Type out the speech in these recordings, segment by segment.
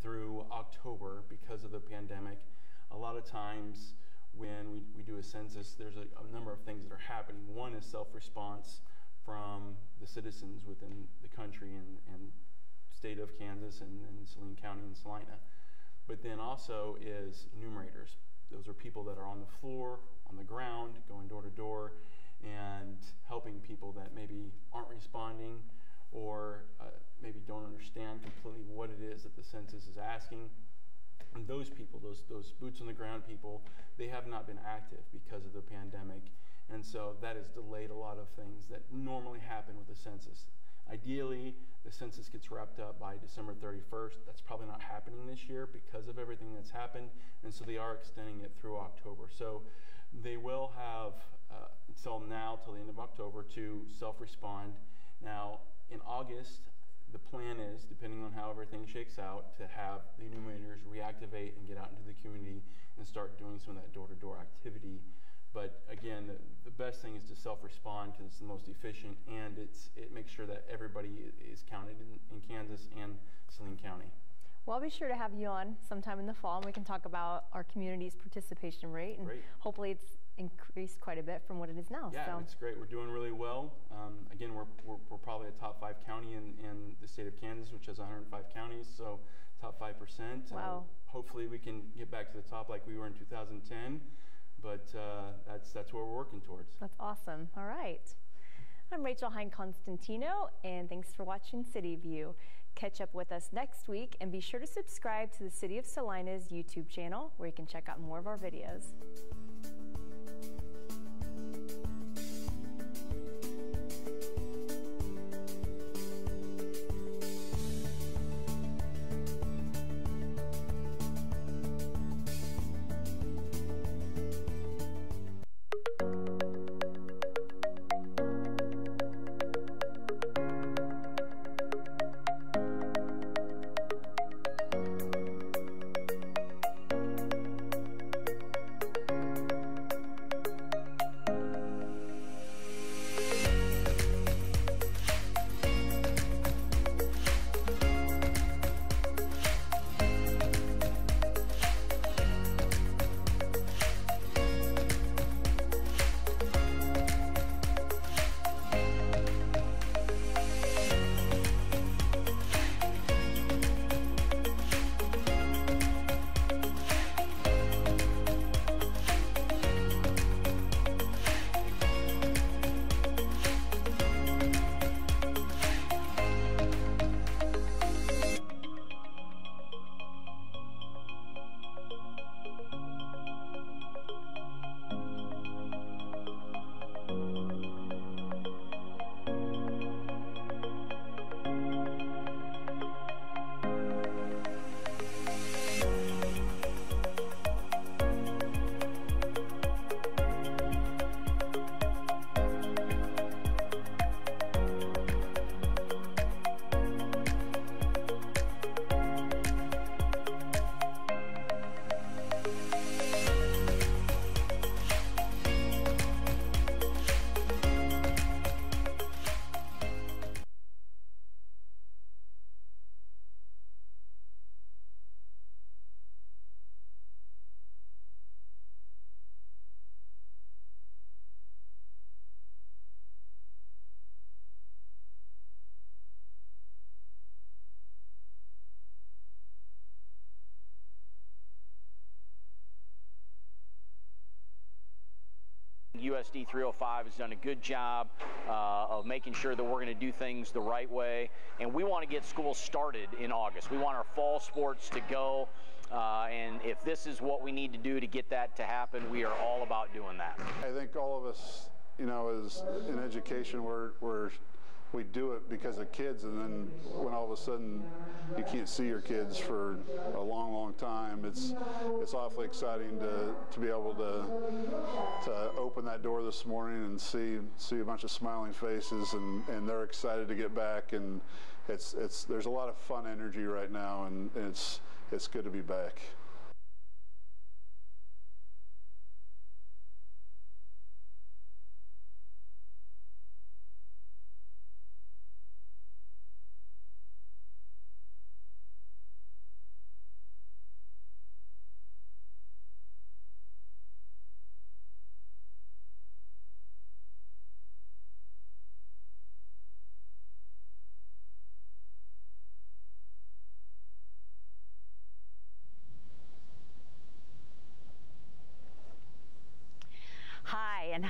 through October because of the pandemic. A lot of times when we do a census, there's a number of things that are happening. One is self-response from the citizens within the country and state of Kansas and Saline County and Salina. But then also is enumerators. Those are people that are on the floor, on the ground, going door to door, and helping people that maybe aren't responding or maybe don't understand completely what it is that the census is asking. And those people, those boots on the ground people, they have not been active because of the pandemic. And so that has delayed a lot of things that normally happen with the census. Ideally, the census gets wrapped up by December 31st. That's probably not happening this year because of everything that's happened. And so they are extending it through October. So they will have until the end of October to self-respond. Now, in August, the plan is, depending on how everything shakes out, to have the enumerators reactivate and get out into the community and start doing some of that door-to-door activity. But again, the best thing is to self-respond because it's the most efficient, and it makes sure that everybody is counted in Kansas and Saline County. Well, I'll be sure to have you on sometime in the fall, and we can talk about our community's participation rate, and hopefully it's increased quite a bit from what it is now. Yeah, so. It's great. We're doing really well. Again, we're probably a top 5 county in the state of Kansas, which has 105 counties, so top 5%. Wow. Hopefully we can get back to the top like we were in 2010, but that's what we're working towards. That's awesome. All right. I'm Rachel Hein-Constantino, and thanks for watching City View. Catch up with us next week, and be sure to subscribe to the City of Salina's YouTube channel, where you can check out more of our videos. USD 305 has done a good job of making sure that we're going to do things the right way, and we want to get school started in August. We want our fall sports to go, and if this is what we need to do to get that to happen, we are all about doing that. I think all of us, you know, as in education, we do it because of kids, and then when all of a sudden you can't see your kids for a long, long time, it's awfully exciting to be able to open that door this morning and see a bunch of smiling faces, and they're excited to get back, and there's a lot of fun energy right now, and it's good to be back.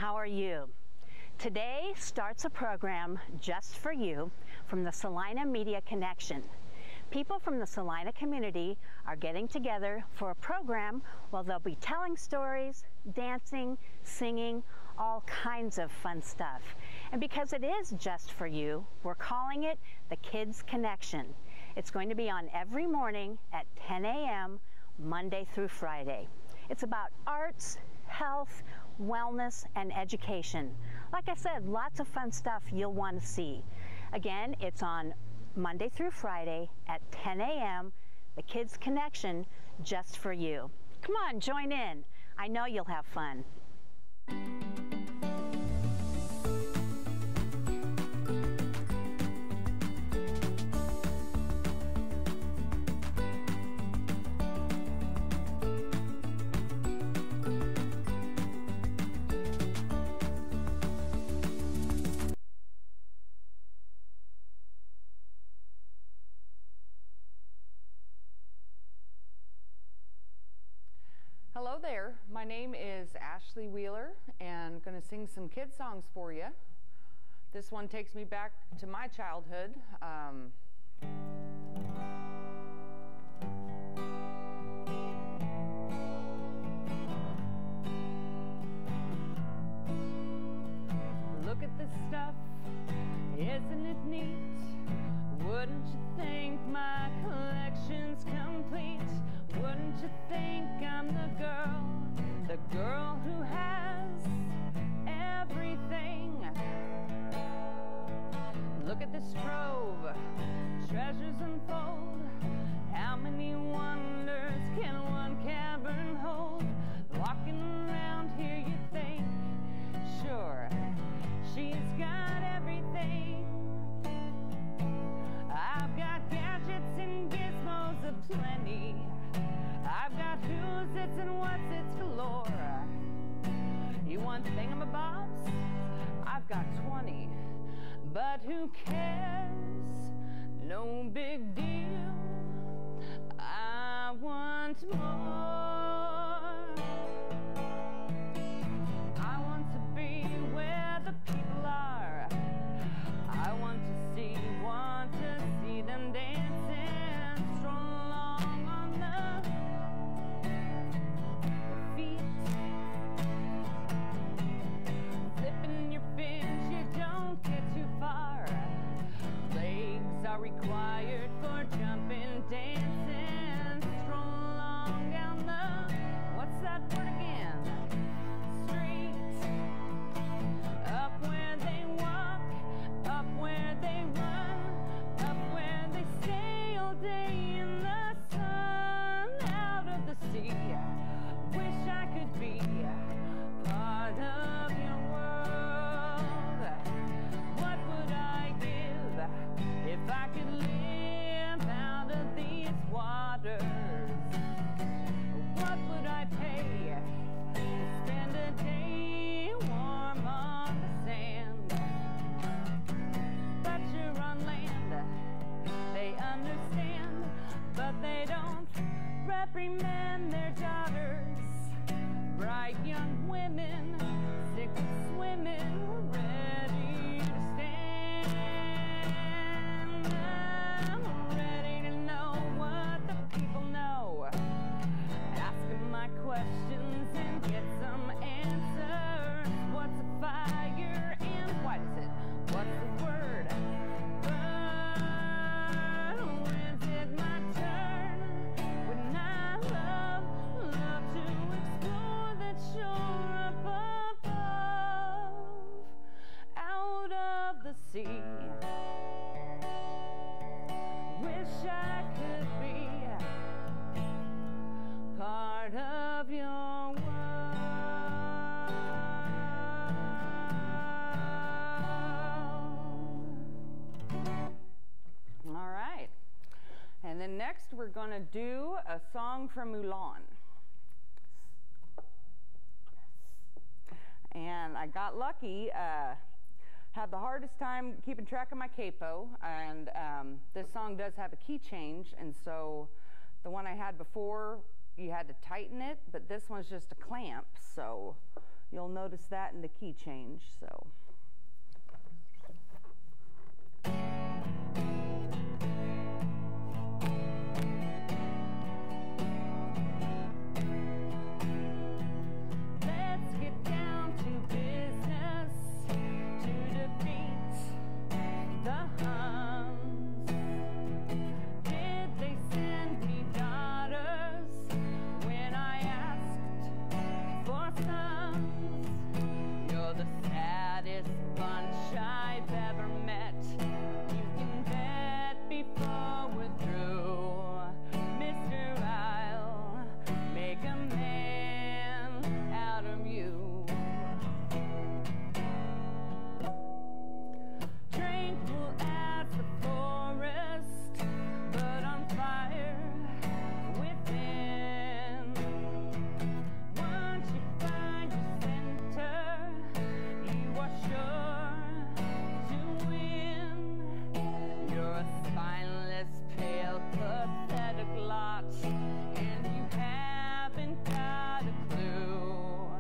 how are you? Today starts a program just for you from the Salina Media Connection. People from the Salina community are getting together for a program where they'll be telling stories, dancing, singing, all kinds of fun stuff. And because it is just for you, we're calling it the Kids Connection. It's going to be on every morning at 10 a.m. Monday through Friday. It's about arts, health, wellness, and education. Like I said, lots of fun stuff you'll want to see. Again, it's on Monday through Friday at 10 a.m. The Kids Connection, just for you. Come on, join in. I know you'll have fun. Hello there, my name is Ashley Wheeler and I'm going to sing some kid songs for you. This one takes me back to my childhood. Look at this stuff, isn't it neat? Wouldn't you think my collection's complete? Wouldn't you think I'm the girl who has everything? Look at this trove, treasures unfold. How many wonders can one cavern hold? Walking around here you think, sure, she's got everything. I've got gadgets and gizmos aplenty. I've got who's its and what's its galore. You want thingamabobs? I've got 20. But who cares? No big deal. I want more. I want to be where the people are. I want to see them dancing, stroll along on the feet. Flipping your fins, you don't get too far. Legs are required for jumping, dancing, stroll along down the, what's that word again? Street. Up where they walk, up where they run, up where they stay all day in the sun, out of the sea. Wish I could be part of your world. What would I give if I could live out of these waters? What would I pay to spend a day warm on the sand? But you're on land, they understand, but they don't reprimand their daughters. Bright young women, sick of swimming, ready to stand. I'm ready to know what the people know. Ask them my questions and get some answers. What's a fire and what is it? What's the word? When's it my turn? When I love to explore that shore up above, out of the sea. Wish I could be part of your world. All right. And then next we're going to do a song from Mulan. And I got lucky, had the hardest time keeping track of my capo, and this song does have a key change, and so the one I had before, you had to tighten it, but this one's just a clamp, so You'll notice that in the key change, so. Let's get down to business to defeat the Huns. Did they send me daughters when I asked for sons? You're the saddest bunch I've ever met. You can bet before we're through, Mister, I'll make a man out of you. Tranquil as the forest, but on fire within. Once you find your center, you are sure to win. You're a spineless, pale, pathetic lot, and you haven't got a clue.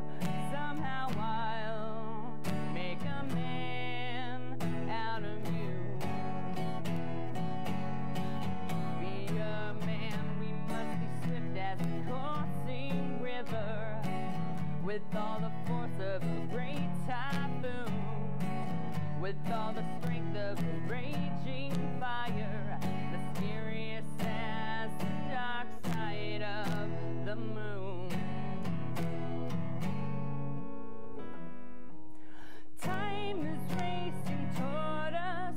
Somehow I'll make a man out of you. Be a man, we must be swift as a coursing river, with all the force of a great typhoon, with all the strength of a raging fire, mysterious as the dark side of the moon. Time is racing toward us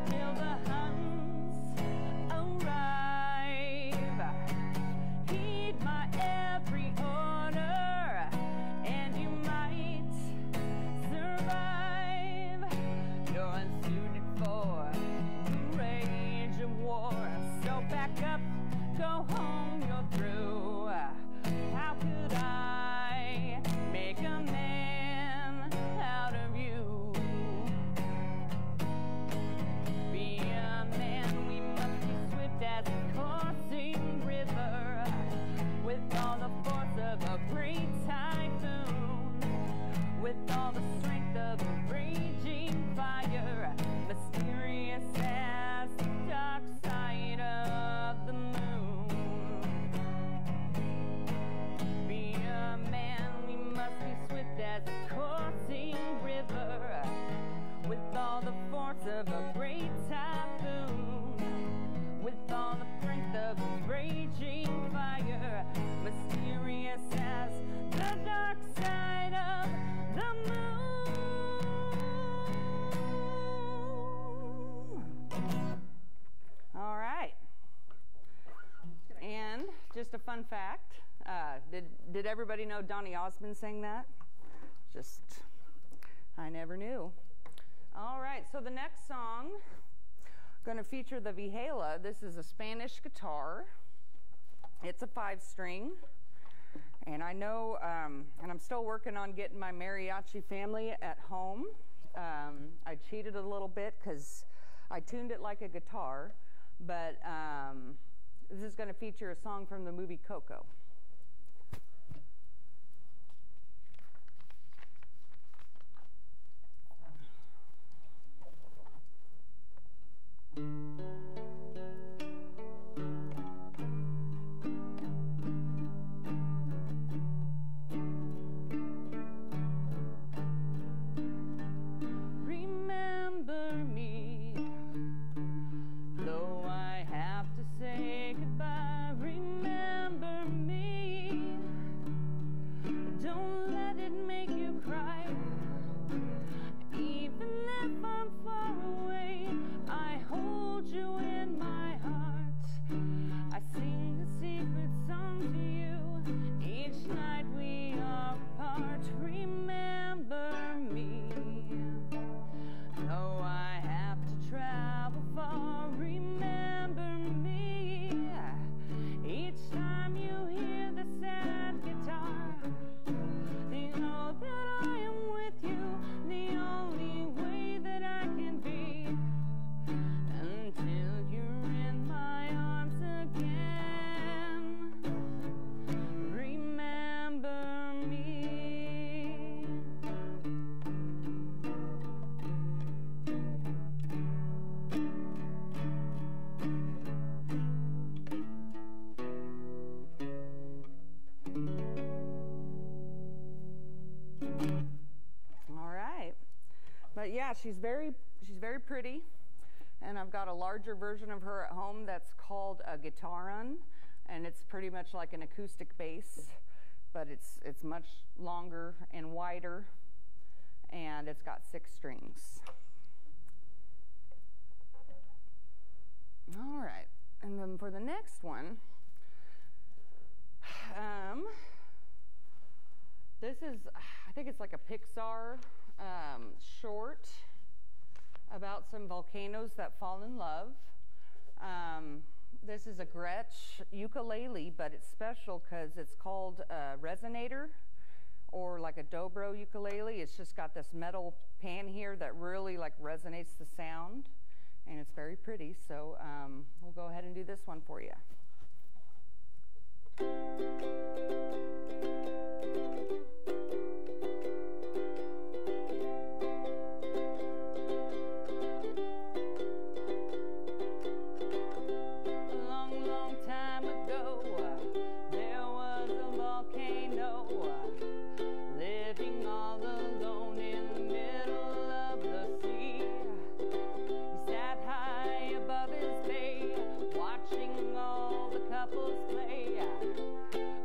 till the Huns arrive. Heed my every order, and you might survive. You're unsuited for the rage of war, so back up, go home, you're through. How could I make a man out of you? Be a man, we must be swift as a coursing river, with all the force of a great typhoon, with all the strength of a raging fire, mysterious as the dark side of the moon. Be a man, we must be swift as a coursing river, with all the force of a great typhoon, with all the strength of a raging fire, mysterious as the dark side of the moon. All right. And just a fun fact, did everybody know Donny Osmond sang that? Just, I never knew. All right, so the next song, going to feature the vihuela. This is a Spanish guitar. It's a 5-string. And I know, and I'm still working on getting my mariachi family at home. I cheated a little bit because I tuned it like a guitar, but this is going to feature a song from the movie Coco. Remember me, though I have to say goodbye. Remember me. she's very pretty, and I've got a larger version of her at home that's called a guitaron, and it's pretty much like an acoustic bass, but it's much longer and wider, and it's got 6 strings. All right, and then for the next one, this is, I think it's like a Pixar short about some volcanoes that fall in love. This is a Gretsch ukulele, but it's special because it's called a resonator, or like a dobro ukulele. It's just got this metal pan here that really like resonates the sound, and it's very pretty. So we'll go ahead and do this one for you.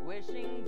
Wishing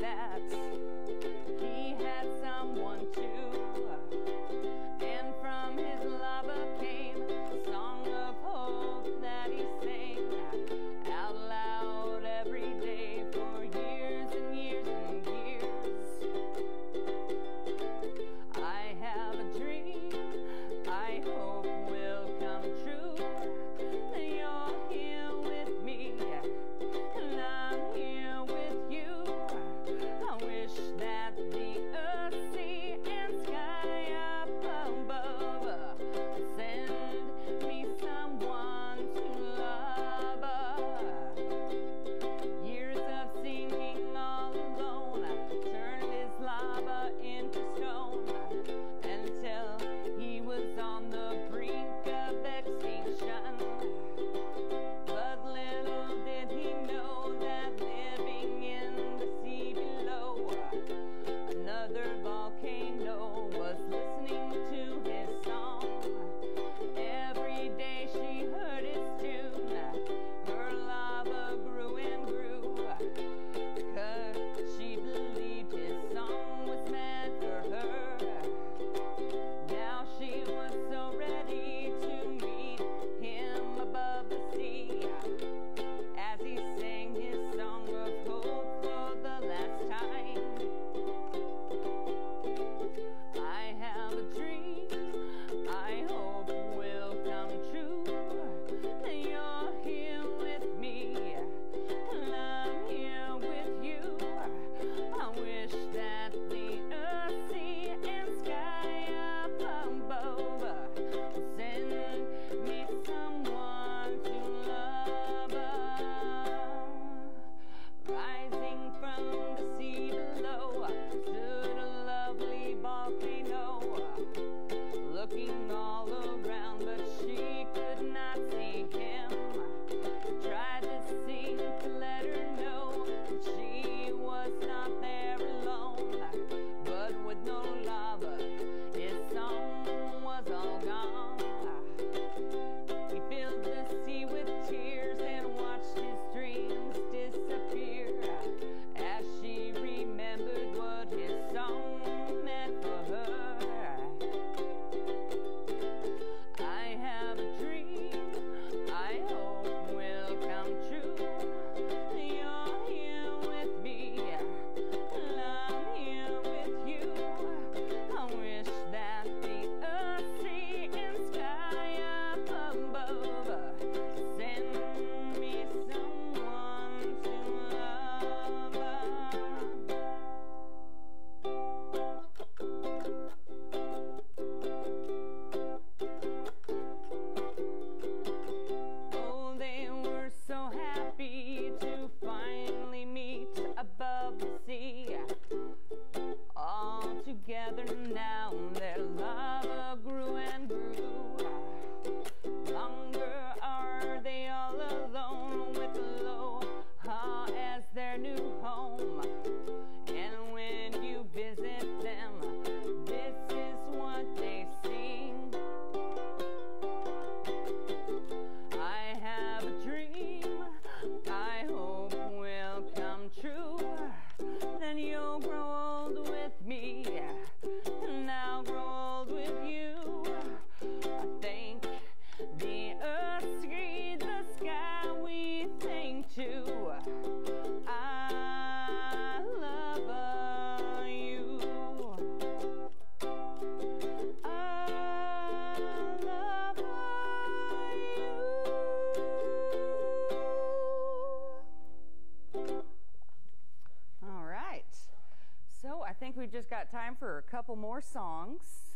think we've just got time for a couple more songs.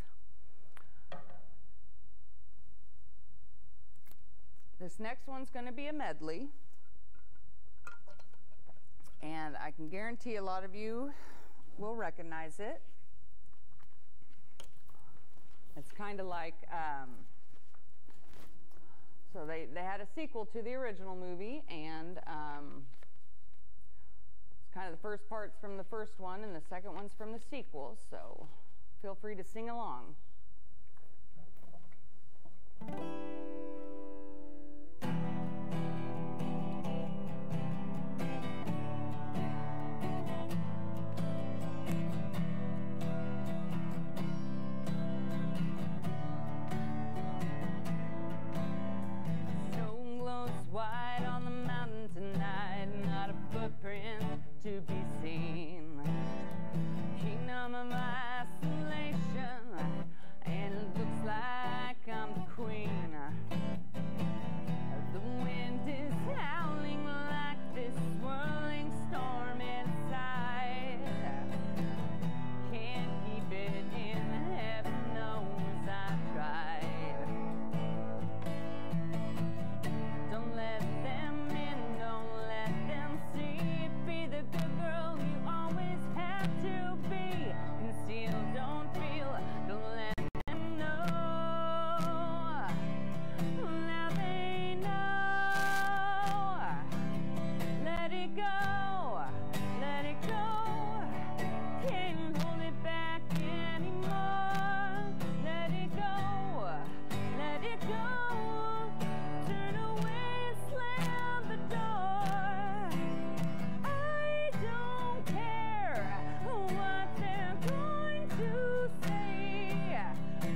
This next one's going to be a medley. And I can guarantee a lot of you will recognize it. It's kind of like, so they had a sequel to the original movie, and it's kind of the first part's from the first one, and the second one's from the sequel, so feel free to sing along. To be seen, kingdom of isolation, and it looks like I'm the queen. The wind is howling like this swirling storm inside. Can't keep it in, heaven knows I've tried. Don't let them in, don't let them see. Be the good girl you always have to be. Conceal, don't feel, don't let them know. Now they know. Let it go, let it go. Can't hold it back anymore. Let it go, let it go. Turn away, slam the door. I don't care what they're going to say.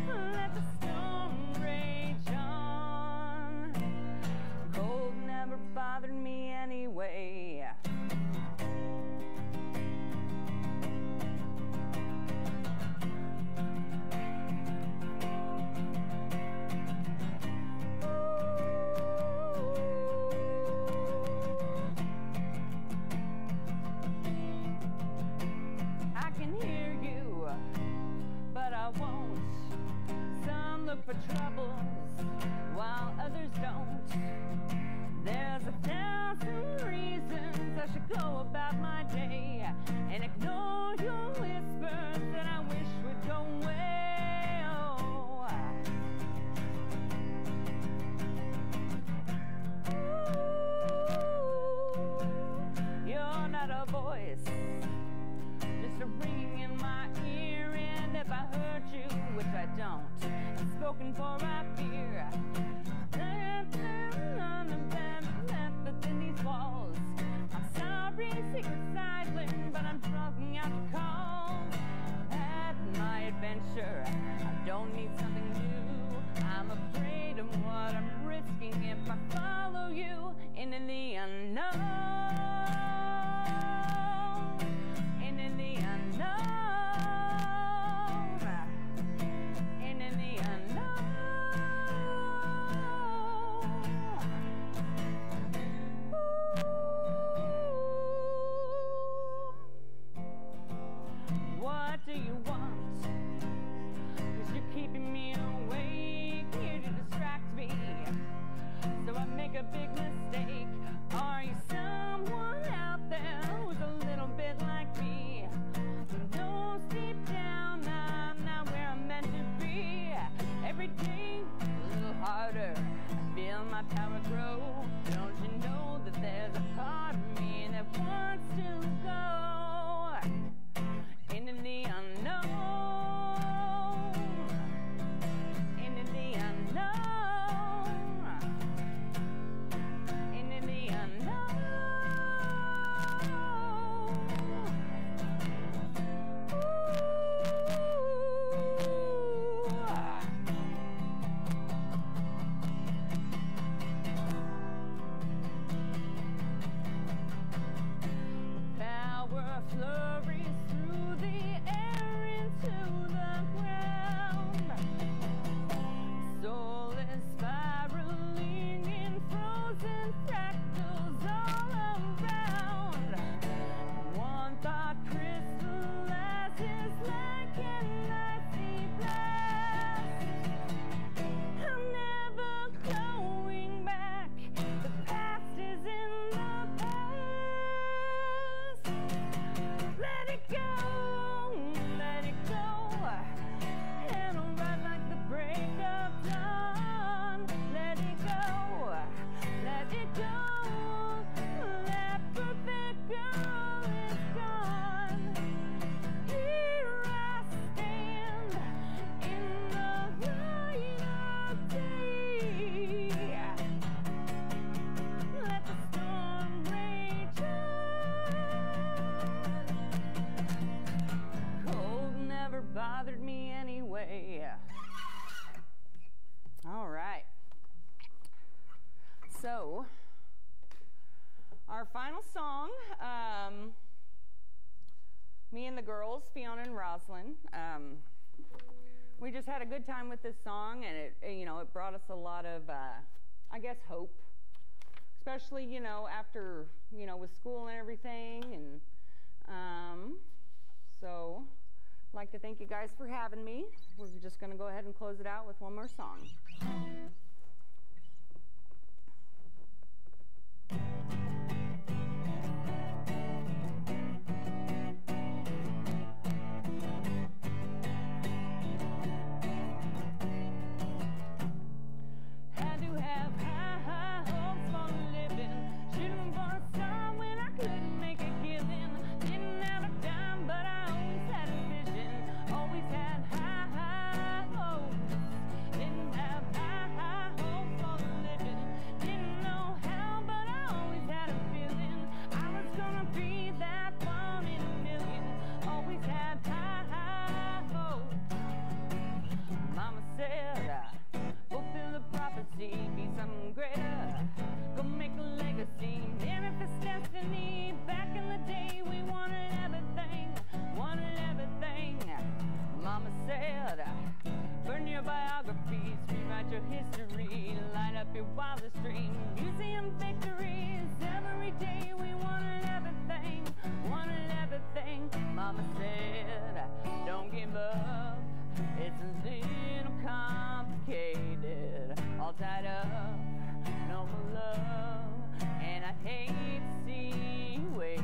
Let the storm rage on. Cold never bothered me anyway. I can hear you, but I won't. Some look for troubles while others don't. There's 1,000 reasons I should go about my day and ignore your whispers that I wish would go away. Oh. Ooh, you're not a voice, just a ring in my ear, and if I hurt you, which I don't, I'm spoken for I fear. Within these walls, I'm sorry, secret silent, but I'm dropping out the calls. At my adventure, I don't need something new. I'm afraid of what I'm risking if I follow you into the unknown. Into the unknown. Into the unknown. What do you want? 'Cause you're keeping me awake, here to distract me, so I make a big mistake. Are you someone out there who's a little bit like me, who knows deep down I'm not where I'm meant to be? Every day a little harder, I feel my power grow. Don't you know that there's a part of me that wants to go into the unknown, into the unknown, into the unknown. Power flurries through the air into the ground. Soul is spiraling in frozen fractals all around. One thought crystallizes final song. Me and the girls, Fiona and Roslyn, we just had a good time with this song, and it brought us a lot of, I guess, hope, especially, after, with school and everything. And so I'd like to thank you guys for having me. We're just going to go ahead and close it out with one more song. History, light up your wildest dreams, museum victories. Every day we wanted everything, Mama said, don't give up, it's a little complicated, all tied up, no more love, and I hate to see you waited,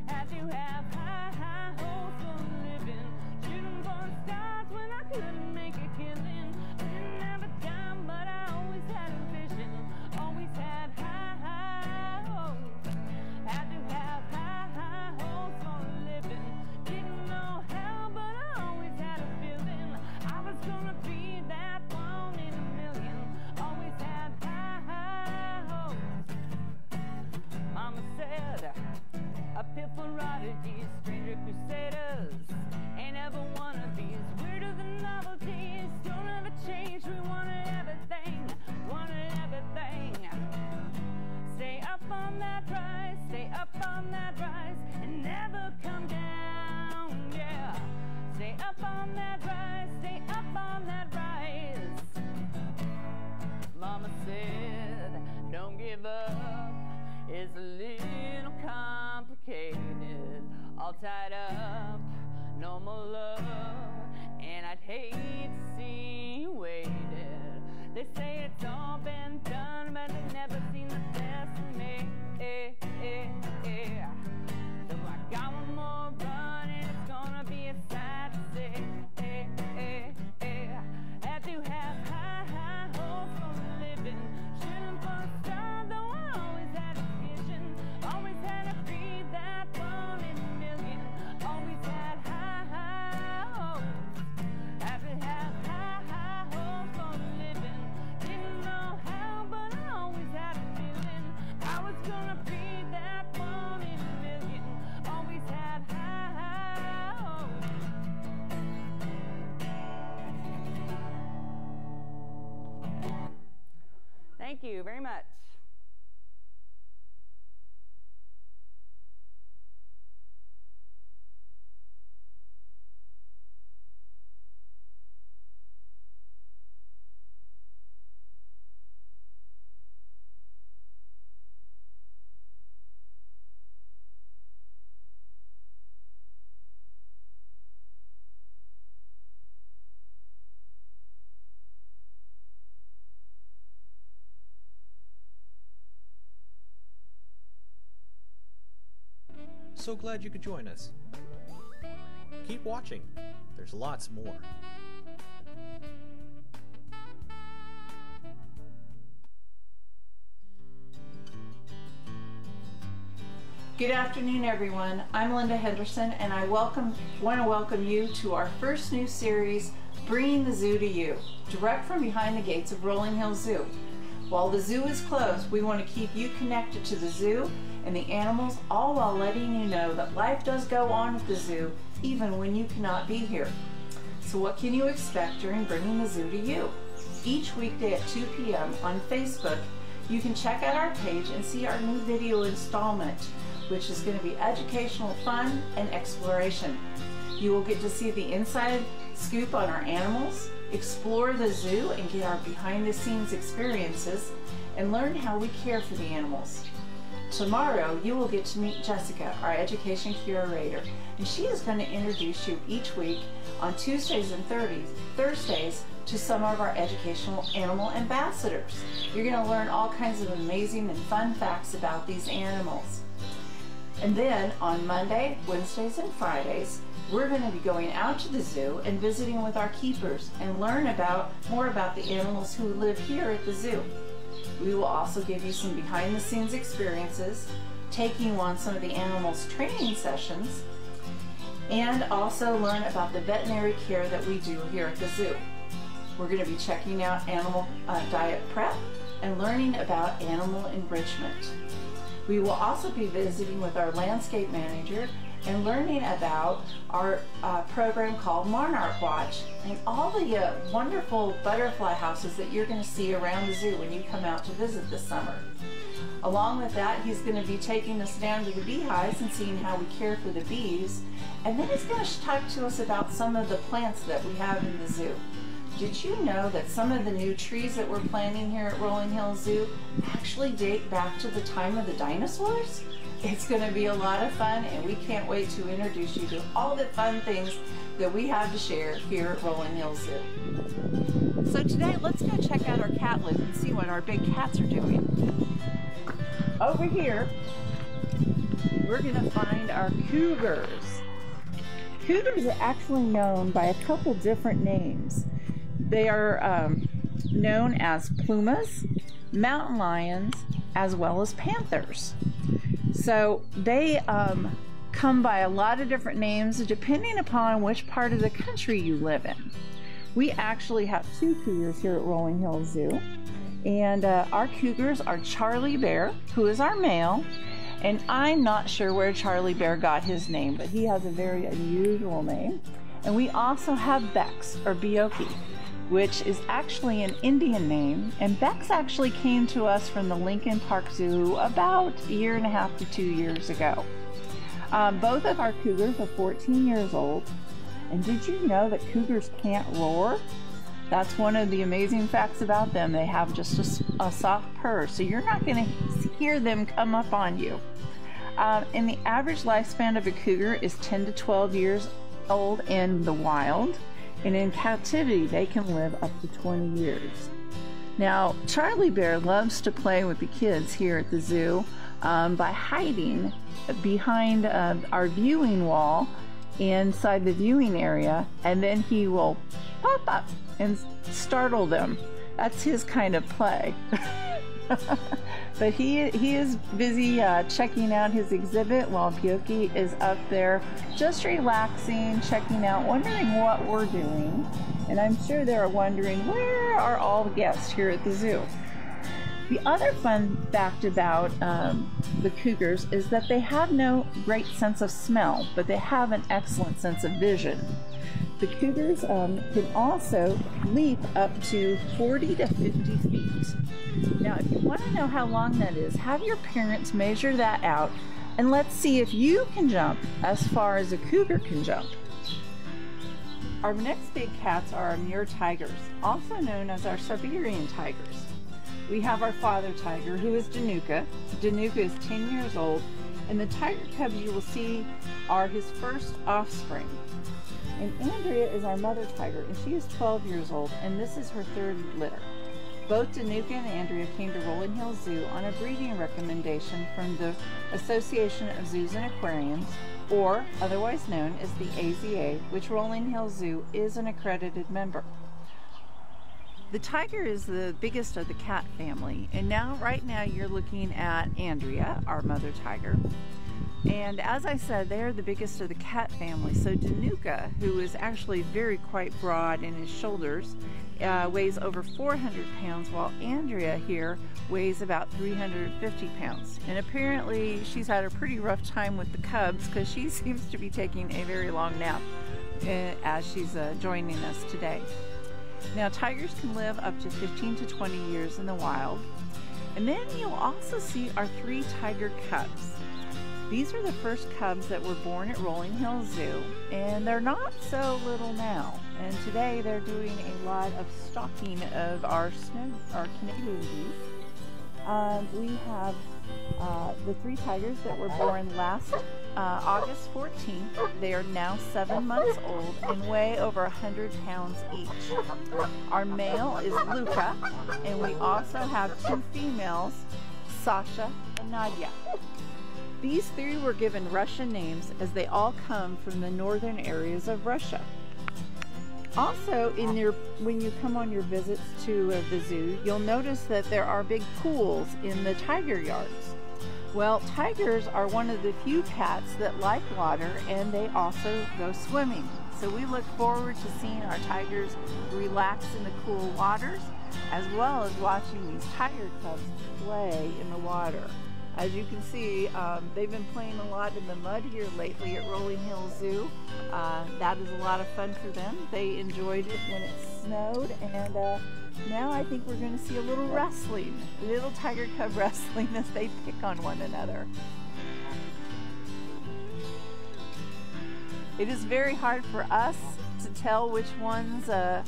as you have high hopes for living, shooting for the stars when I couldn't make a killing. Didn't have a dime, but I always had a vision, always had high hopes. Had to have high hopes for a living. Didn't know how, but I always had a feeling I was gonna be that one in a million. Always had high hopes. Mama said, a pill for oddities, stranger crusaders. Ain't ever one of these. Weirder than novelties. Don't ever change. We wanted everything. Stay up on that rise. Stay up on that rise. And never come down. Yeah. Stay up on that rise. Stay up on that rise. Mama said, don't give up. It's a little complicated. All tied up. No more love, and I'd hate to see you waited. They say it's all been done, but they've never seen the best of me. So I got one more run, and it's gonna be a sight to see. Had to have high hopes for a living, shooting for a star, though I always had a vision, always had to be that one in a million, always had high hopes. Had to have high hopes for a living, didn't know how, but I always had a feeling I was gonna be that one in a million, always had high hopes. Thank you very much. So glad you could join us. Keep watching. There's lots more. Good afternoon, everyone. I'm Linda Henderson, and I want to welcome you to our first new series, Bringing the Zoo to You, direct from behind the gates of Rolling Hill Zoo. While the zoo is closed, we want to keep you connected to the zoo and the animals, all while letting you know that life does go on at the zoo, even when you cannot be here. So what can you expect during Bringing the Zoo to You? Each weekday at 2 p.m. on Facebook, You can check out our page and see our new video installment, which is going to be educational, fun, and exploration. You will get to see the inside scoop on our animals, explore the zoo and get our behind-the-scenes experiences, and learn how we care for the animals. Tomorrow, you will get to meet Jessica, our education curator, and she is going to introduce you each week on Tuesdays and Thursdays to some of our educational animal ambassadors. You're going to learn all kinds of amazing and fun facts about these animals. And then on Monday, Wednesdays, and Fridays, we're going to be going out to the zoo and visiting with our keepers and learn more about the animals who live here at the zoo. We will also give you some behind-the-scenes experiences, taking on some of the animals' training sessions, and also learn about the veterinary care that we do here at the zoo. We're going to be checking out animal diet prep and learning about animal enrichment. We will also be visiting with our landscape manager and learning about our program called Monarch Watch and all the wonderful butterfly houses that you're going to see around the zoo when you come out to visit this summer. Along with that, he's going to be taking us down to the beehives and seeing how we care for the bees. And then he's going to talk to us about some of the plants that we have in the zoo. Did you know that some of the new trees that we're planting here at Rolling Hills Zoo actually date back to the time of the dinosaurs? It's going to be a lot of fun, and we can't wait to introduce you to all the fun things that we have to share here at Rolling Hills Zoo. So today, let's go check out our cat loop and see what our big cats are doing. Over here, we're going to find our cougars. Cougars are actually known by a couple different names. They are known as pumas, mountain lions, as well as panthers. So they come by a lot of different names depending upon which part of the country you live in. We actually have two cougars here at Rolling Hills Zoo, and our cougars are Charlie Bear, who is our male, and I'm not sure where Charlie Bear got his name, but he has a very unusual name. And we also have Bex, or Bioki, which is actually an Indian name, and Bex actually came to us from the Lincoln Park Zoo about a year and a half to 2 years ago. Both of our cougars are 14 years old, and did you know that cougars can't roar? That's one of the amazing facts about them. They have just a soft purr, so you're not going to hear them come up on you. And the average lifespan of a cougar is 10 to 12 years old in the wild, and in captivity they can live up to 20 years. Now, Charlie Bear loves to play with the kids here at the zoo by hiding behind our viewing wall inside the viewing area, and then he will pop up and startle them. That's his kind of play. But he is busy checking out his exhibit while Bioki is up there just relaxing, checking out, wondering what we're doing. And I'm sure they're wondering, where are all the guests here at the zoo? The other fun fact about the cougars is that they have no great sense of smell, but they have an excellent sense of vision. The cougars can also leap up to 40 to 50 feet. Now, if you want to know how long that is, have your parents measure that out, and let's see if you can jump as far as a cougar can jump. Our next big cats are our Amur tigers, also known as our Siberian tigers. We have our father tiger, who is Danuka. Danuka is 10 years old, and the tiger cubs you will see are his first offspring. And Andrea is our mother tiger, and she is 12 years old, and this is her third litter. Both Danuka and Andrea came to Rolling Hills Zoo on a breeding recommendation from the Association of Zoos and Aquariums, or otherwise known as the AZA, which Rolling Hills Zoo is an accredited member. The tiger is the biggest of the cat family, and right now you're looking at Andrea, our mother tiger. And as I said, they are the biggest of the cat family. So Danuka, who is actually quite broad in his shoulders, weighs over 400 pounds, while Andrea here weighs about 350 pounds. And apparently she's had a pretty rough time with the cubs because she seems to be taking a very long nap as she's joining us today. Now, tigers can live up to 15 to 20 years in the wild, And then you'll also see our 3 tiger cubs. These are the first cubs that were born at Rolling Hills Zoo, and they're not so little now. And today they're doing a lot of stalking of our Canadian geese. We have the 3 tigers that were born last August 14th. They are now 7 months old and weigh over 100 pounds each. Our male is Luca, and we also have 2 females, Sasha and Nadia. These 3 were given Russian names as they all come from the northern areas of Russia. Also, when you come on your visits to the zoo, you'll notice that there are big pools in the tiger yards. Well, tigers are one of the few cats that like water, and they also go swimming. So we look forward to seeing our tigers relax in the cool waters, as well as watching these tiger cubs play in the water. As you can see, they've been playing a lot in the mud here lately at Rolling Hills Zoo. That is a lot of fun for them. They enjoyed it when it snowed, and now I think we're going to see a little wrestling, little tiger cub wrestling as they pick on one another. It is very hard for us to tell which ones, the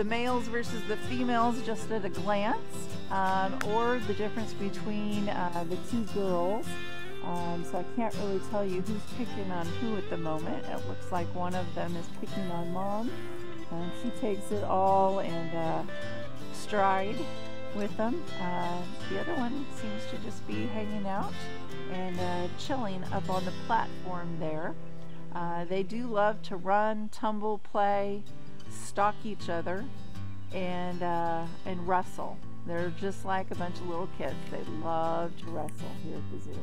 males versus the females, just at a glance. Or the difference between the 2 girls. So I can't really tell you who's picking on who at the moment. It looks like one of them is picking on Mom. She takes it all and stride with them. The other one seems to just be hanging out and chilling up on the platform there. They do love to run, tumble, play, stalk each other, and wrestle. They're just like a bunch of little kids. They love to wrestle here at the zoo.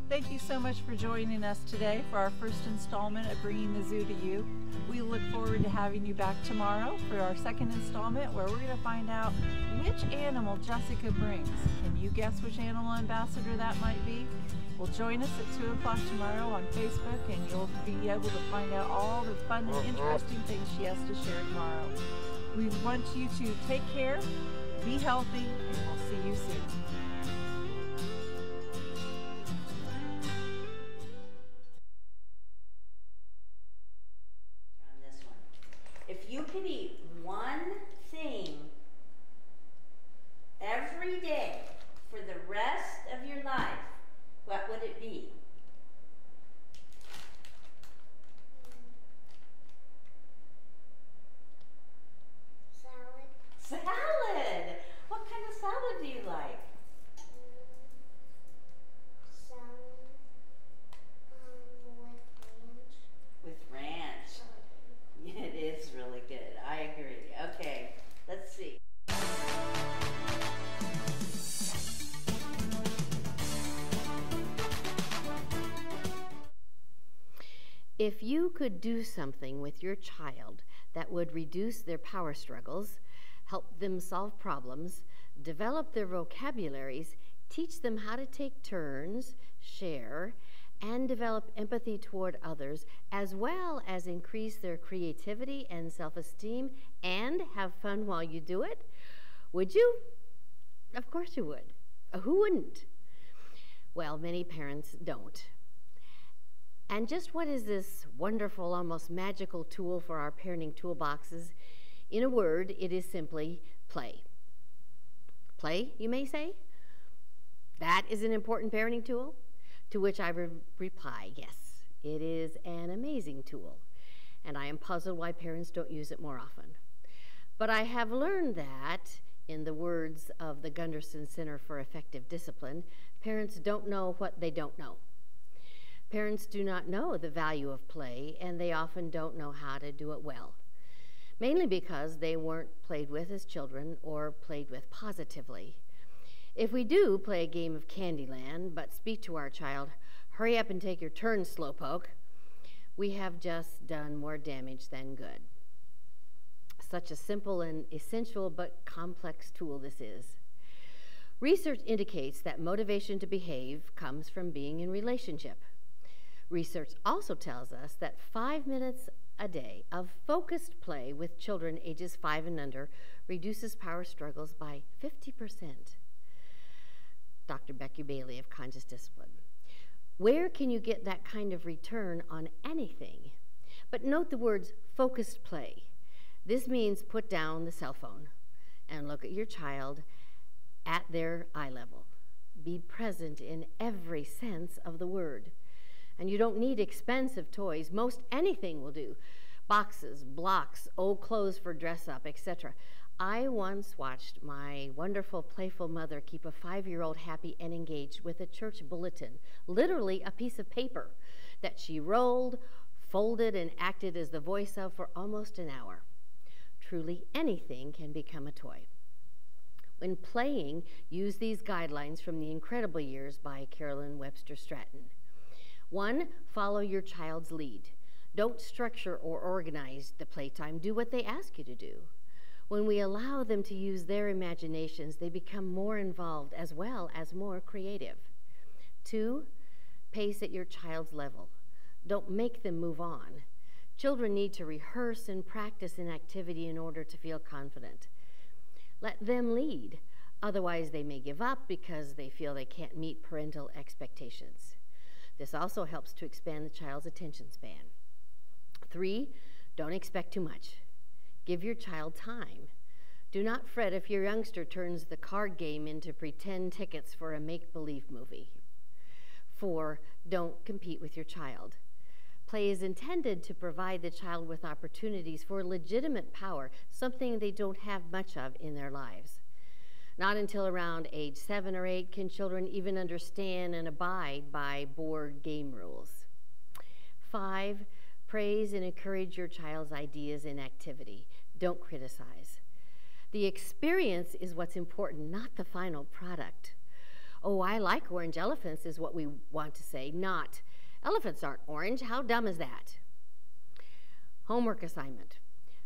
Thank you so much for joining us today for our first installment of Bringing the Zoo to You. We look forward to having you back tomorrow for our second installment, where we're going to find out which animal Jessica brings. Can you guess which animal ambassador that might be? Well, join us at 2 o'clock tomorrow on Facebook, and you'll be able to find out all the fun and interesting things she has to share tomorrow. We want you to take care, be healthy, and we'll see you soon. On this one. If you could eat one thing every day for the rest of your life, what would it be? Salad. What kind of salad do you like? Salad With ranch. Yeah, it is really good. I agree. Okay, let's see. If you could do something with your child that would reduce their power struggles, help them solve problems, develop their vocabularies, teach them how to take turns, share, and develop empathy toward others, as well as increase their creativity and self-esteem, and have fun while you do it, would you? Of course you would. Who wouldn't? Well, many parents don't. And just what is this wonderful, almost magical tool for our parenting toolboxes? In a word, it is simply play. Play, you may say? That is an important parenting tool? To which I reply, yes, it is an amazing tool. And I am puzzled why parents don't use it more often. But I have learned that, in the words of the Gunderson Center for Effective Discipline, parents don't know what they don't know. Parents do not know the value of play, and they often don't know how to do it well, mainly because they weren't played with as children or played with positively. If we do play a game of Candyland, but speak to our child, "Hurry up and take your turn, slowpoke," we have just done more damage than good. Such a simple and essential but complex tool this is. Research indicates that motivation to behave comes from being in relationship. Research also tells us that 5 minutes a day of focused play with children ages 5 and under reduces power struggles by 50%. Dr. Becky Bailey of Conscious Discipline. Where can you get that kind of return on anything? But note the words focused play. This means put down the cell phone and look at your child at their eye level. Be present in every sense of the word. And you don't need expensive toys. Most anything will do. Boxes, blocks, old clothes for dress up, etc. I once watched my wonderful, playful mother keep a 5-year-old happy and engaged with a church bulletin, literally a piece of paper that she rolled, folded, and acted as the voice of for almost an hour. Truly anything can become a toy. When playing, use these guidelines from The Incredible Years by Carolyn Webster Stratton. 1, follow your child's lead. Don't structure or organize the playtime. Do what they ask you to do. When we allow them to use their imaginations, they become more involved as well as more creative. 2, pace at your child's level. Don't make them move on. Children need to rehearse and practice an activity in order to feel confident. Let them lead. Otherwise, they may give up because they feel they can't meet parental expectations. This also helps to expand the child's attention span. 3, don't expect too much. Give your child time. Do not fret if your youngster turns the card game into pretend tickets for a make-believe movie. 4, don't compete with your child. Play is intended to provide the child with opportunities for legitimate power, something they don't have much of in their lives. Not until around age 7 or 8 can children even understand and abide by board game rules. 5, praise and encourage your child's ideas and activity. Don't criticize. The experience is what's important, not the final product. Oh, I like orange elephants is what we want to say, not elephants aren't orange. How dumb is that? Homework assignment.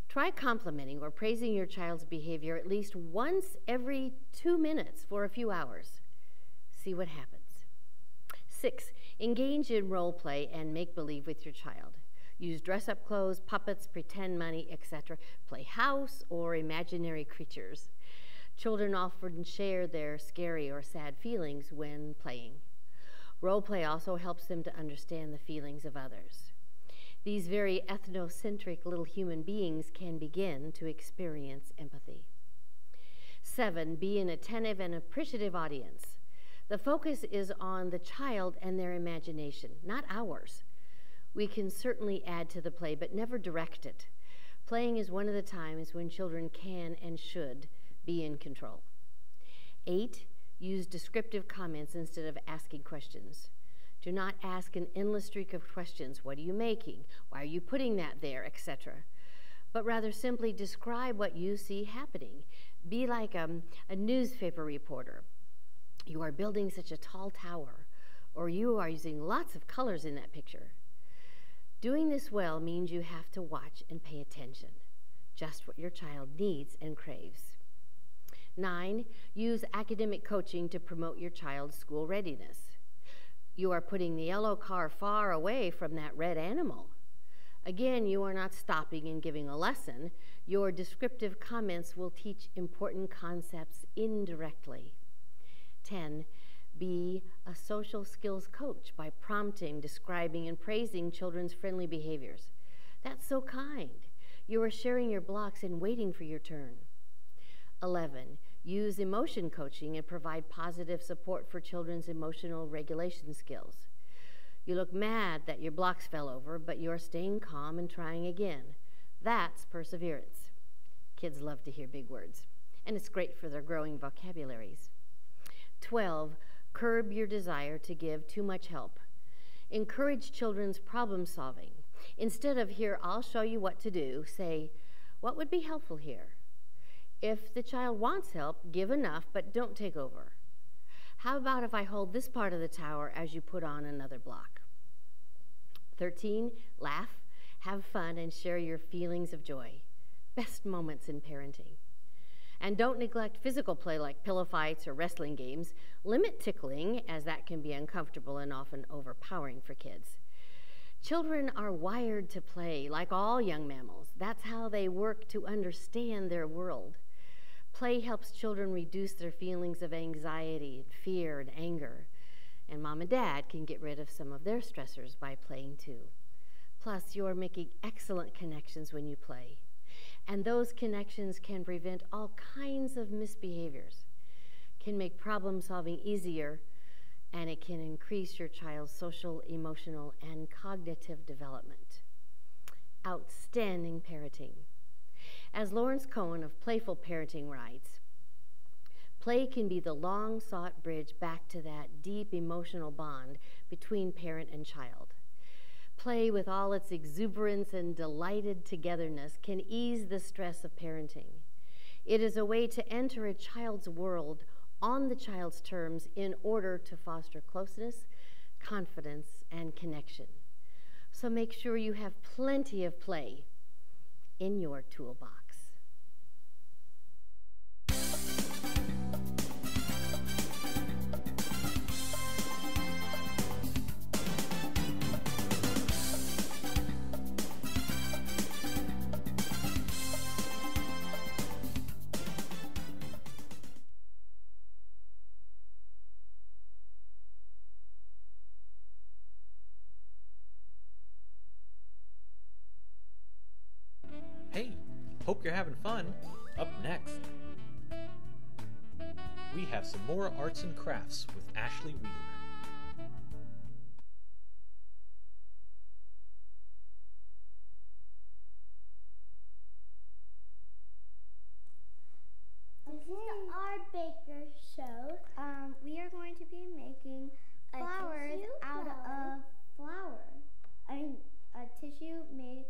Try complimenting or praising your child's behavior at least once every 2 minutes for a few hours. See what happens. 6, engage in role play and make-believe with your child. Use dress-up clothes, puppets, pretend money, etc. Play house or imaginary creatures. Children often share their scary or sad feelings when playing. Role play also helps them to understand the feelings of others. These very ethnocentric little human beings can begin to experience empathy. 7, be an attentive and appreciative audience. The focus is on the child and their imagination, not ours. We can certainly add to the play, but never direct it. Playing is one of the times when children can and should be in control. 8, use descriptive comments instead of asking questions. Do not ask an endless streak of questions. What are you making? Why are you putting that there, etc. But rather simply describe what you see happening. Be like a newspaper reporter. You are building such a tall tower, or you are using lots of colors in that picture. Doing this well means you have to watch and pay attention, just what your child needs and craves. 9, use academic coaching to promote your child's school readiness. You are putting the yellow car far away from that red animal. Again, you are not stopping and giving a lesson. Your descriptive comments will teach important concepts indirectly. 10, be a social skills coach by prompting, describing, and praising children's friendly behaviors. That's so kind. You are sharing your blocks and waiting for your turn. 11, use emotion coaching and provide positive support for children's emotional regulation skills. You look mad that your blocks fell over, but you're staying calm and trying again. That's perseverance. Kids love to hear big words, and it's great for their growing vocabularies. 12, curb your desire to give too much help. Encourage children's problem solving. Instead of, here, I'll show you what to do, say, what would be helpful here? If the child wants help, give enough, but don't take over. How about if I hold this part of the tower as you put on another block? 13, laugh, have fun, and share your feelings of joy. Best moments in parenting. And don't neglect physical play like pillow fights or wrestling games. Limit tickling, as that can be uncomfortable and often overpowering for kids. Children are wired to play like all young mammals. That's how they work to understand their world. Play helps children reduce their feelings of anxiety, and fear, and anger. And mom and dad can get rid of some of their stressors by playing too. Plus, you're making excellent connections when you play. And those connections can prevent all kinds of misbehaviors, can make problem solving easier, and it can increase your child's social, emotional, and cognitive development. Outstanding parenting. As Lawrence Cohen of Playful Parenting writes, play can be the long-sought bridge back to that deep emotional bond between parent and child. Play, with all its exuberance and delighted togetherness, can ease the stress of parenting. It is a way to enter a child's world on the child's terms in order to foster closeness, confidence, and connection. So make sure you have plenty of play in your toolbox. Hey, hope you're having fun. Up next, we have some more arts and crafts with Ashley Wheeler. This is the Art Baker Show. We are going to be making flowers out of flour. I mean, a tissue made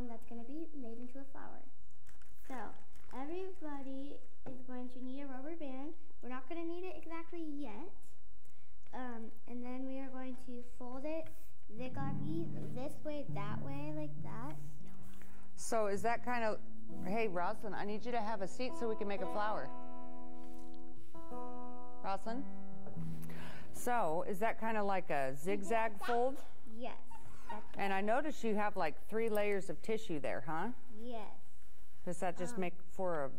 that's going to be made into a flower. So, everybody is going to need a rubber band. We're not going to need it exactly yet. And then we are going to fold it zigzaggy this way, that way, like that. So is that kind of, hey, Rosalind, I need you to have a seat so we can make a flower. Rosalind? So is that kind of like a zigzag fold? Yes. And I notice you have like 3 layers of tissue there, huh? Yes. Does that just make for a...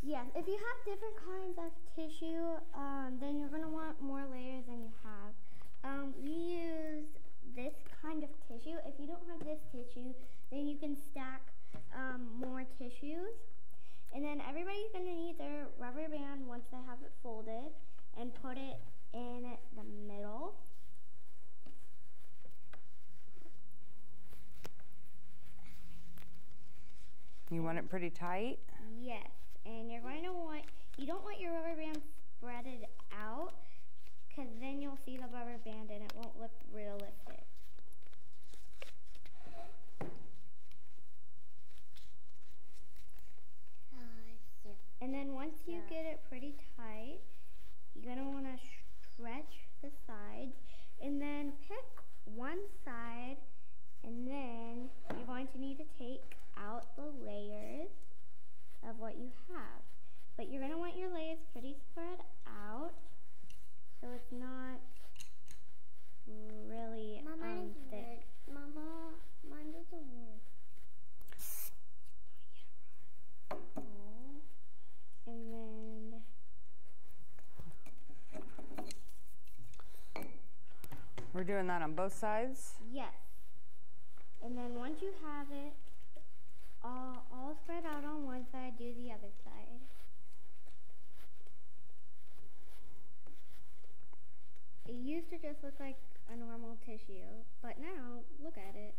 Yes, if you have different kinds of tissue, then you're going to want more layers than you have. We use this kind of tissue. If you don't have this tissue, then you can stack more tissues. And then everybody's going to need their rubber band once they have it folded and put it in the middle. You want it pretty tight? Yes, and you're going to want, you don't want your rubber band spreaded out, because then you'll see the rubber band and it won't look realistic. And then once you get it pretty tight, you're going to want to stretch the sides, and then pick one side, and then you're going to need to take out the layers of what you have. But you're going to want your layers pretty spread out, so it's not really thick. Mama, mine doesn't work. And then we're doing that on both sides? Yes. And then once you have it all spread out on one side, do the other side. It used to just look like a normal tissue, but now look at it.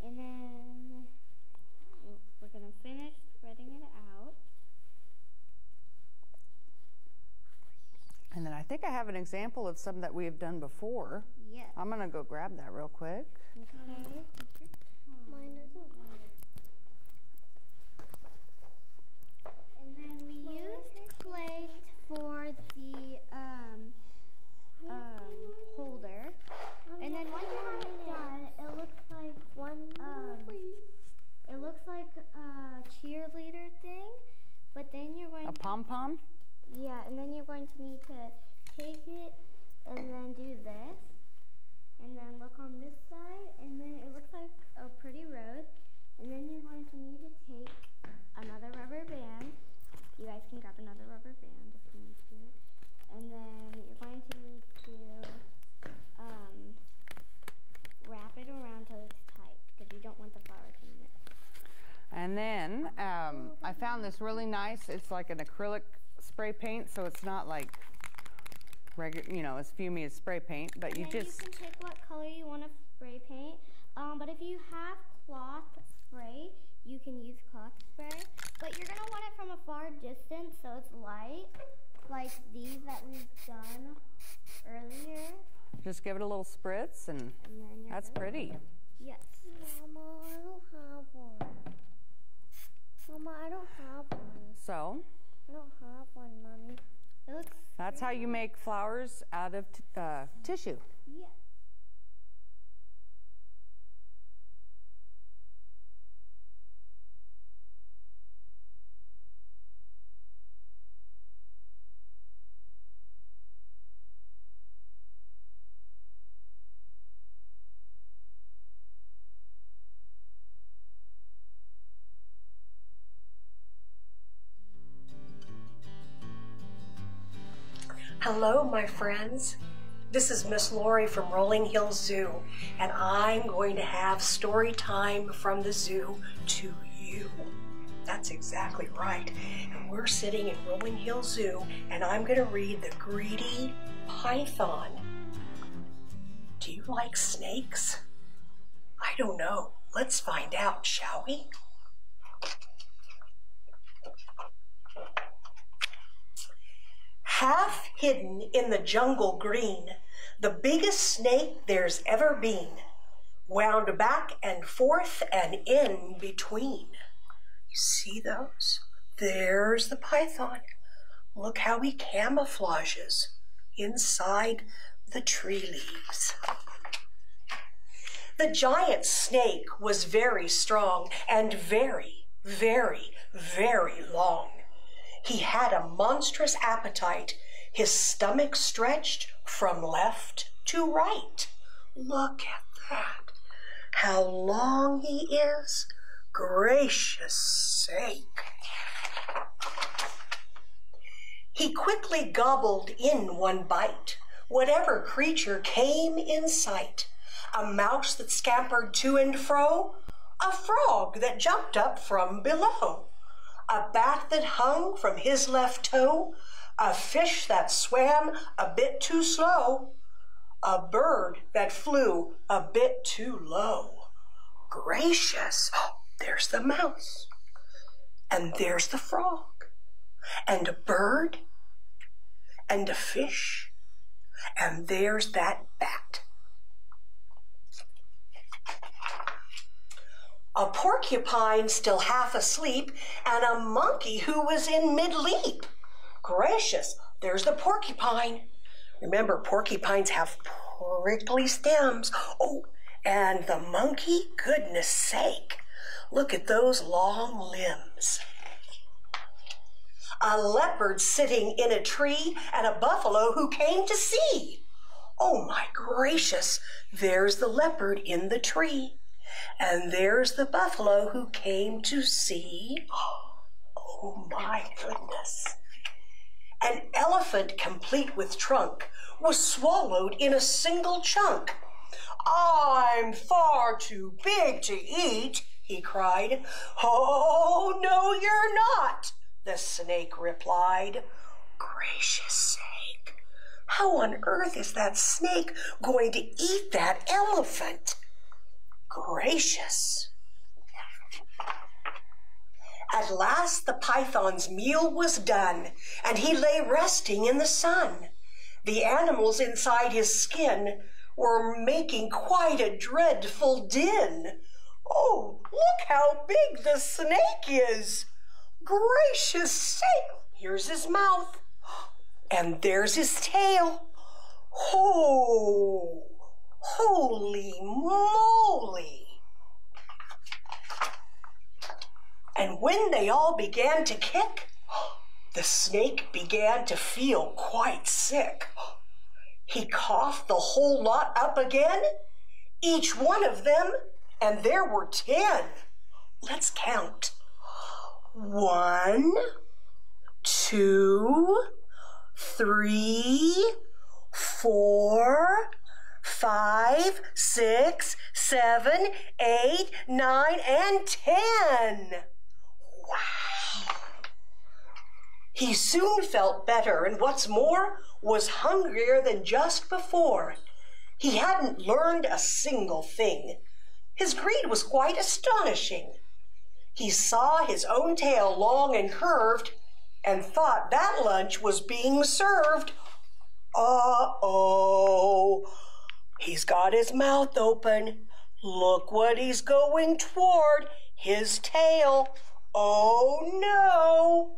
And then we're going to finish spreading it out. And then I think I have an example of some that we have done before. Yes. I'm going to go grab that real quick. Okay. Mine doesn't work. And then we used clay for the holder. And then once you have it done, it looks like a cheerleader thing. But then you're going A pom-pom? Yeah, and then you're going to need to take it and then do this. and then look on this side, and then it looks like a pretty rose. And then you're going to need to take another rubber band. You guys can grab another rubber band if you need to. And then you're going to need to wrap it around till it's tight, because you don't want the flower to miss. And then I found this really nice. It's like an acrylic spray paint, so it's not like regular, you know, as fumey as spray paint. But you just you can pick what color you want to spray paint. But if you have cloth spray, you can use cloth spray. But you're gonna want it from a far distance, so it's light, like these that we've done earlier. just give it a little spritz, and that's pretty. Yes. Mama, I don't have one. Mama, I don't have one. So? I don't have one, Mommy. It looks That's how you make flowers out of tissue. Yeah. Hello, my friends. This is Miss Lori from Rolling Hills Zoo, and I'm going to have story time from the zoo to you. That's exactly right. And we're sitting in Rolling Hills Zoo, and I'm going to read The Greedy Python. Do you like snakes? I don't know. Let's find out, shall we? Half hidden in the jungle green, the biggest snake there's ever been, wound back and forth and in between. You see those? There's the python. Look how he camouflages inside the tree leaves. The giant snake was very strong and very, very, very long. He had a monstrous appetite, his stomach stretched from left to right. Look at that. How long he is. Gracious sake. He quickly gobbled in one bite, whatever creature came in sight. A mouse that scampered to and fro, a frog that jumped up from below, a bat that hung from his left toe, a fish that swam a bit too slow, a bird that flew a bit too low. Gracious, there's the mouse, and there's the frog, and a bird, and a fish, and there's that bat. A porcupine still half asleep, and a monkey who was in mid-leap. Gracious, there's the porcupine. Remember, porcupines have prickly stems. Oh, and the monkey, goodness sake, look at those long limbs. A leopard sitting in a tree, and a buffalo who came to see. Oh my gracious, there's the leopard in the tree. And there's the buffalo who came to see. Oh my goodness. An elephant complete with trunk was swallowed in a single chunk. I'm far too big to eat, he cried. Oh, no, you're not, the snake replied. Gracious sake, how on earth is that snake going to eat that elephant? Gracious. At last the python's meal was done, and he lay resting in the sun. The animals inside his skin were making quite a dreadful din. Oh, look how big the snake is! Gracious sake! Here's his mouth, and there's his tail. Oh! Holy moly! And when they all began to kick, the snake began to feel quite sick. he coughed the whole lot up again, each one of them, and there were 10. Let's count. 1, 2, 3, 4, 5, 6, 7, 8, 9, and 10. Wow. He soon felt better, and what's more, was hungrier than just before. He hadn't learned a single thing. His greed was quite astonishing. He saw his own tail long and curved and thought that lunch was being served. Uh-oh. He's got his mouth open. Look what he's going toward. His tail. Oh, no.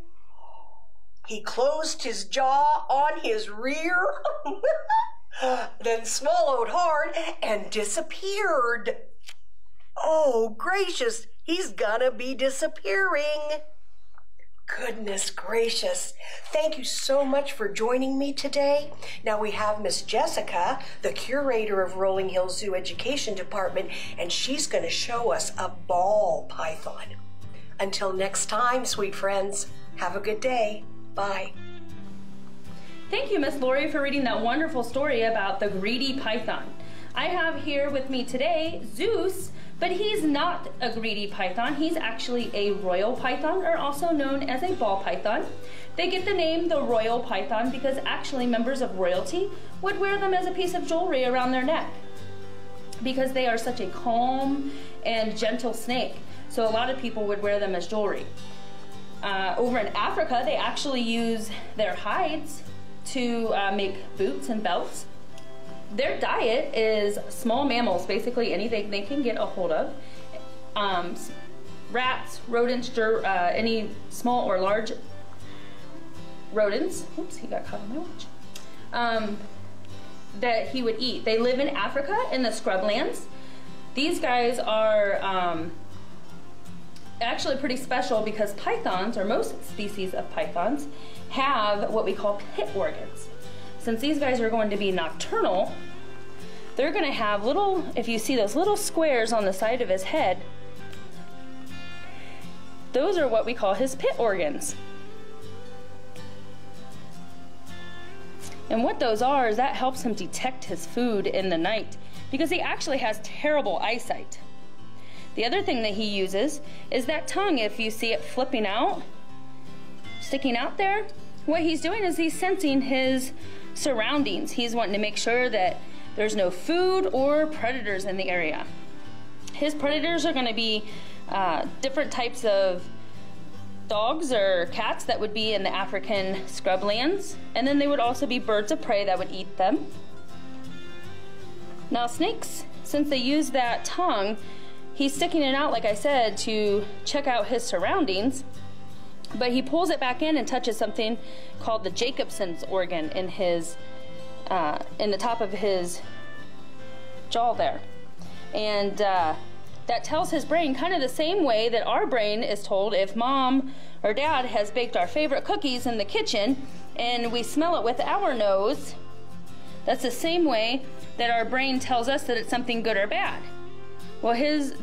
He closed his jaw on his rear, then swallowed hard and disappeared. Oh, gracious, he's gonna be disappearing. Goodness gracious. Thank you so much for joining me today. Now we have Miss Jessica, the curator of Rolling Hills Zoo Education Department, and she's going to show us a ball python. Until next time, sweet friends, have a good day. Bye. Thank you, Miss Lori, for reading that wonderful story about the greedy python. I have here with me today Zeus, but he's not a greedy python. He's actually a royal python, or also known as a ball python. They get the name the royal python because actually members of royalty would wear them as a piece of jewelry around their neck because they are such a calm and gentle snake. So a lot of people would wear them as jewelry. Over in Africa, they actually use their hides to make boots and belts. Their diet is small mammals, basically anything they can get a hold of. Rats, rodents, any small or large rodents. Oops, he got caught on my watch. That he would eat. They live in Africa in the scrublands. These guys are actually pretty special because pythons, or most species of pythons, have what we call pit organs. Since these guys are going to be nocturnal, they're going to have little, if you see those little squares on the side of his head, those are what we call his pit organs. And what those are is that helps him detect his food in the night because he actually has terrible eyesight. The other thing that he uses is that tongue. If you see it flipping out, sticking out there, what he's doing is he's sensing his surroundings. He's wanting to make sure that there's no food or predators in the area. His predators are going to be different types of dogs or cats that would be in the African scrublands, and then they would also be birds of prey that would eat them. Now snakes, since they use that tongue, he's sticking it out, like I said, to check out his surroundings, but he pulls it back in and touches something called the Jacobson's organ in his, in the top of his jaw there. And that tells his brain kind of the same way that our brain is told if mom or dad has baked our favorite cookies in the kitchen and we smell it with our nose. That's the same way that our brain tells us that it's something good or bad. Well,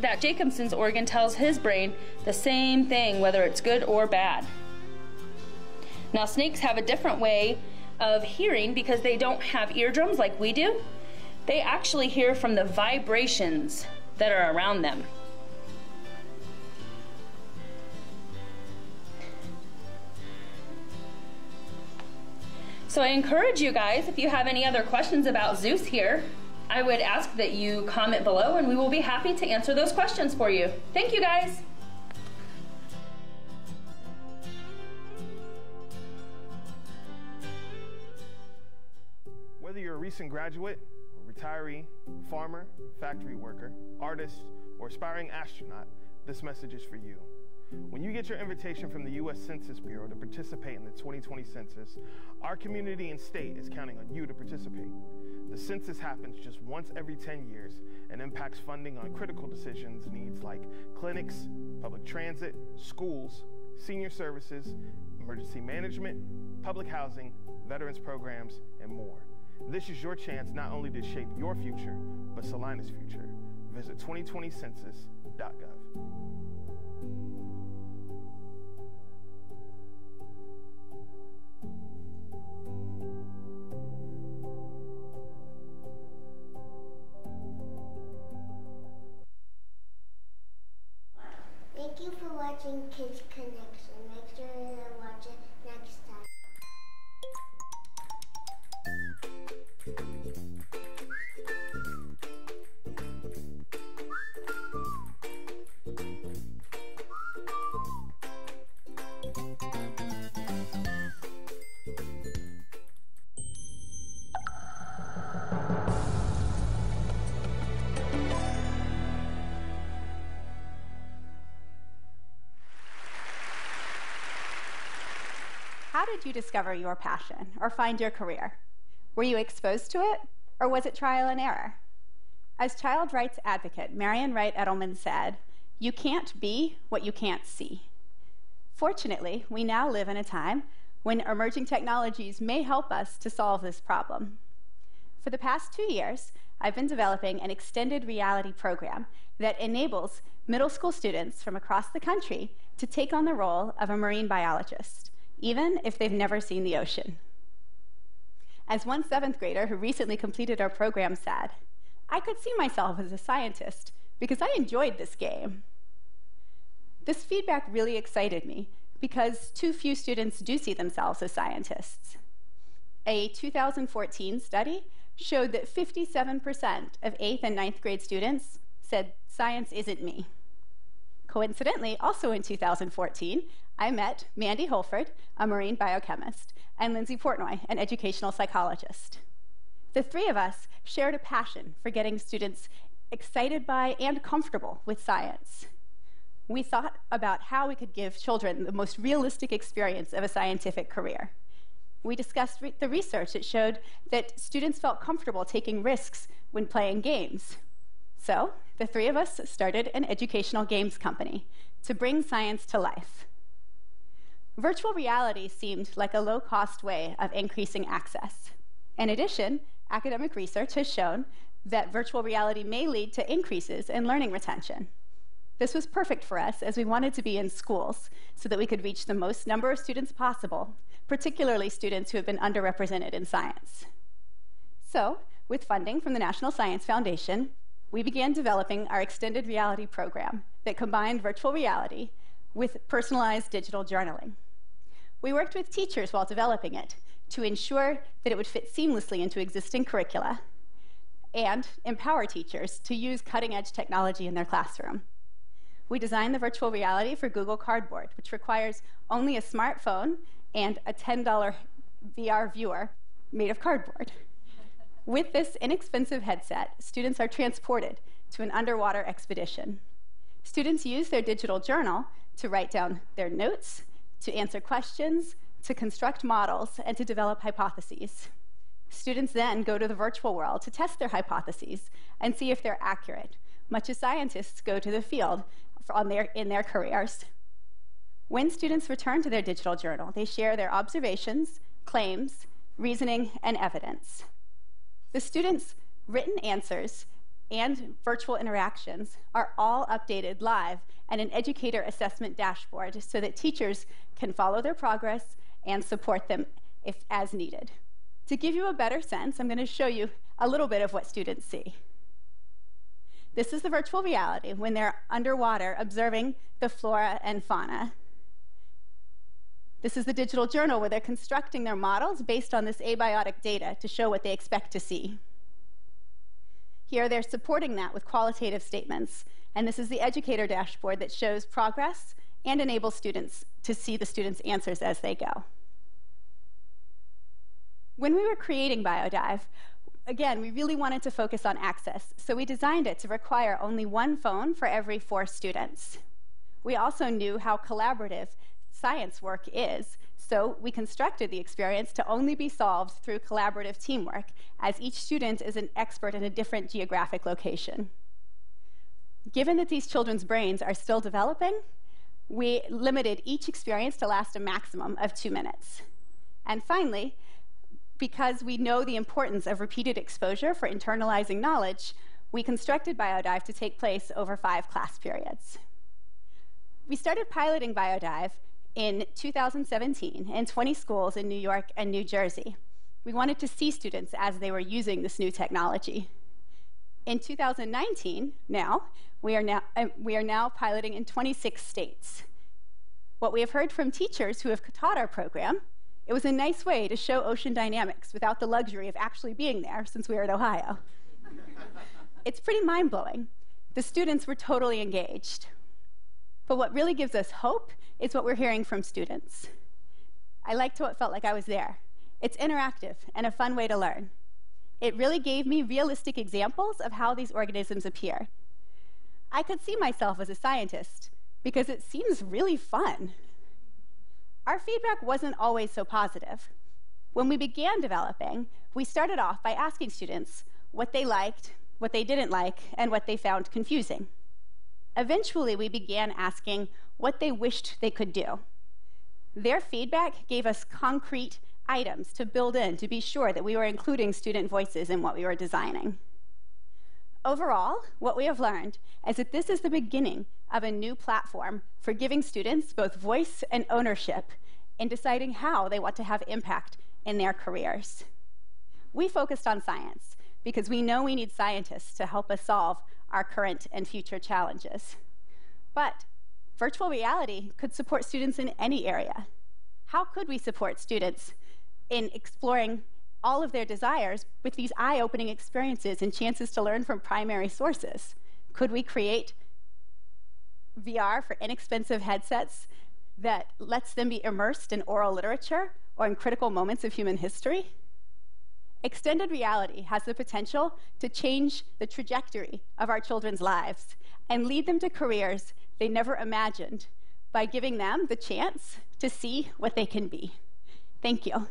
that Jacobson's organ tells his brain the same thing, whether it's good or bad. Now, snakes have a different way of hearing because they don't have eardrums like we do. They actually hear from the vibrations that are around them. So I encourage you guys, if you have any other questions about Zeus here, I would ask that you comment below and we will be happy to answer those questions for you. Thank you guys. Whether you're a recent graduate, or retiree, farmer, factory worker, artist, or aspiring astronaut, this message is for you. When you get your invitation from the U.S. Census Bureau to participate in the 2020 census, our community and state is counting on you to participate. The census happens just once every 10 years and impacts funding on critical decisions needs like clinics, public transit, schools, senior services, emergency management, public housing, veterans programs, and more. This is your chance not only to shape your future, but Salina's future. Visit 2020census.gov. Thank you for watching Kids Connection. Make sure to watch it next time. How did you discover your passion or find your career? Were you exposed to it, or was it trial and error? As child rights advocate Marian Wright Edelman said, "You can't be what you can't see." Fortunately, we now live in a time when emerging technologies may help us to solve this problem. For the past 2 years, I've been developing an extended reality program that enables middle school students from across the country to take on the role of a marine biologist, even if they've never seen the ocean. As one 7th grader who recently completed our program said, "I could see myself as a scientist because I enjoyed this game." This feedback really excited me because too few students do see themselves as scientists. A 2014 study showed that 57% of 8th and 9th grade students said, "Science isn't me." Coincidentally, also in 2014, I met Mandy Holford, a marine biochemist, and Lindsay Portnoy, an educational psychologist. The three of us shared a passion for getting students excited by and comfortable with science. We thought about how we could give children the most realistic experience of a scientific career. We discussed the research that showed that students felt comfortable taking risks when playing games. So the three of us started an educational games company to bring science to life. Virtual reality seemed like a low-cost way of increasing access. In addition, academic research has shown that virtual reality may lead to increases in learning retention. This was perfect for us as we wanted to be in schools so that we could reach the most number of students possible, particularly students who have been underrepresented in science. So, with funding from the National Science Foundation, we began developing our extended reality program that combined virtual reality with personalized digital journaling. We worked with teachers while developing it to ensure that it would fit seamlessly into existing curricula and empower teachers to use cutting-edge technology in their classroom. We designed the virtual reality for Google Cardboard, which requires only a smartphone and a $10 VR viewer made of cardboard. With this inexpensive headset, students are transported to an underwater expedition. Students use their digital journal to write down their notes, to answer questions, to construct models, and to develop hypotheses. Students then go to the virtual world to test their hypotheses and see if they're accurate, much as scientists go to the field in their careers. When students return to their digital journal, they share their observations, claims, reasoning, and evidence. The students' written answers and virtual interactions are all updated live in an educator assessment dashboard so that teachers can follow their progress and support them as needed. To give you a better sense, I'm going to show you a little bit of what students see. This is the virtual reality when they're underwater observing the flora and fauna. This is the digital journal where they're constructing their models based on this abiotic data to show what they expect to see. Here they're supporting that with qualitative statements, and this is the educator dashboard that shows progress and enables students to see the students' answers as they go. When we were creating BioDive, again, we really wanted to focus on access, so we designed it to require only one phone for every 4 students. We also knew how collaborative science work is, so we constructed the experience to only be solved through collaborative teamwork, as each student is an expert in a different geographic location. Given that these children's brains are still developing, we limited each experience to last a maximum of 2 minutes. And finally, because we know the importance of repeated exposure for internalizing knowledge, we constructed BioDive to take place over 5 class periods. We started piloting BioDive in 2017 in 20 schools in New York and New Jersey. We wanted to see students as they were using this new technology. In 2019, we are now piloting in 26 states. What we have heard from teachers who have taught our program, it was a nice way to show ocean dynamics without the luxury of actually being there since we are in Ohio. It's pretty mind-blowing. The students were totally engaged. But what really gives us hope is what we're hearing from students. I liked how it felt like I was there. It's interactive and a fun way to learn. It really gave me realistic examples of how these organisms appear. I could see myself as a scientist because it seems really fun. Our feedback wasn't always so positive. When we began developing, we started off by asking students what they liked, what they didn't like, and what they found confusing. Eventually, we began asking what they wished they could do. Their feedback gave us concrete items to build in to be sure that we were including student voices in what we were designing. Overall, what we have learned is that this is the beginning of a new platform for giving students both voice and ownership in deciding how they want to have impact in their careers. We focused on science because we know we need scientists to help us solve our current and future challenges. But virtual reality could support students in any area. How could we support students in exploring all of their desires with these eye-opening experiences and chances to learn from primary sources? Could we create VR for inexpensive headsets that lets them be immersed in oral literature or in critical moments of human history? Extended reality has the potential to change the trajectory of our children's lives and lead them to careers they never imagined by giving them the chance to see what they can be. Thank you.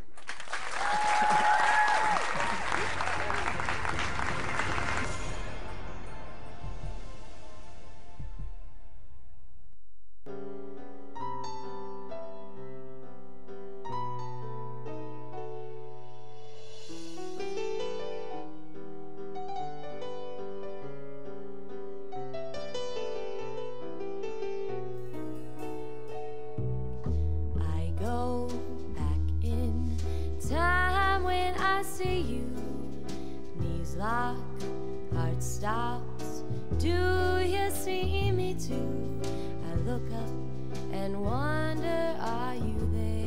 Lock, heart stops. Do you see me too? I look up and wonder, are you there?